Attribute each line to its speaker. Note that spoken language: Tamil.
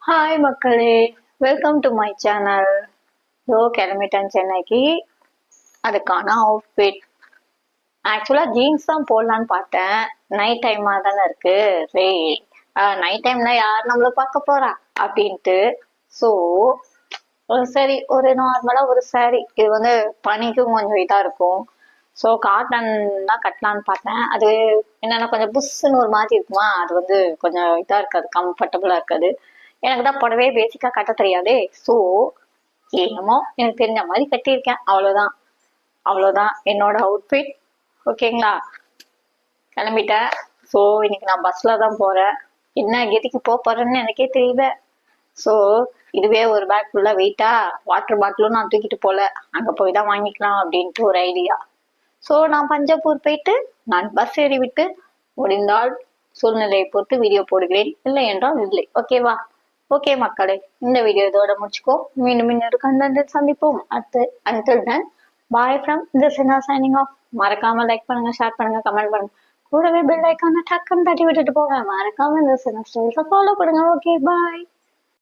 Speaker 1: ஹாய் மக்களே, வெல்கம் டு மை சேனல். கிளம்பிட்டேன் சென்னைக்கு. அதுக்கான அவுட்ஃபிட் ஆக்சுவலாக ஜீன்ஸ் தான் போடலான்னு பார்த்தேன். நைட் டைமாக தானே இருக்கு. சரி, நைட் டைம்ல யார் நம்மள பார்க்க போறா அப்படின்ட்டு. ஸோ சரி, ஒரு நார்மலாக ஒரு சாரி, இது வந்து பனிக்கும் கொஞ்சம் இதாக இருக்கும். ஸோ காட்டன் தான் கட்டலான்னு பார்த்தேன். அது என்னன்னா கொஞ்சம் புஷ்ஷுன்னு ஒரு மாதிரி இருக்குமா, அது வந்து கொஞ்சம் இதாக இருக்காது, கம்ஃபர்டபுளாக இருக்காது. எனக்கு தான் புடவே பேசிக்காக கட்ட தெரியாதே. ஸோ என்னமோ எனக்கு தெரிஞ்ச மாதிரி கட்டியிருக்கேன், அவ்வளோதான். அவ்வளோதான் என்னோட அவுட்ஃபிட். ஓகேங்களா, கிளம்பிட்டேன். ஸோ இன்னைக்கு நான் பஸ்ஸில் தான் போகிறேன். என்ன எதுக்கு போகிறேன்னு எனக்கே தெரியல. ஸோ இதுவே ஒரு பேக் ஃபுல்லாக வெயிட்டா, வாட்டர் பாட்டிலும் நான் தூக்கிட்டு போகல, அங்கே போய் தான் வாங்கிக்கலாம் அப்படின்ட்டு ஒரு ஐடியா. ஸோ நான் பஞ்சாப்பூர் போயிட்டு நான் பஸ் ஏறி விட்டு முடிந்தால் சூழ்நிலையை பொறுத்து வீடியோ போடுகிறேன், இல்லை என்றால் இல்லை. ஓகேவா? ஓகே மக்களே, இந்த வீடியோ இதோட முடிச்சுக்கோ. மீண்டும் இன்னொரு கண்டென்ட் சந்திப்போம். அடுத்து until then bye from this is signing off. மறக்காம லைக் பண்ணுங்க, ஷேர் பண்ணுங்க, கமெண்ட் பண்ணுங்க. கூடவே பெல் ஐக்கான டக்குன்னு தட்டி விட்டுட்டு போங்க. மறக்காம இந்த ஃபாலோ பண்ணுங்க. ஓகே, பாய்.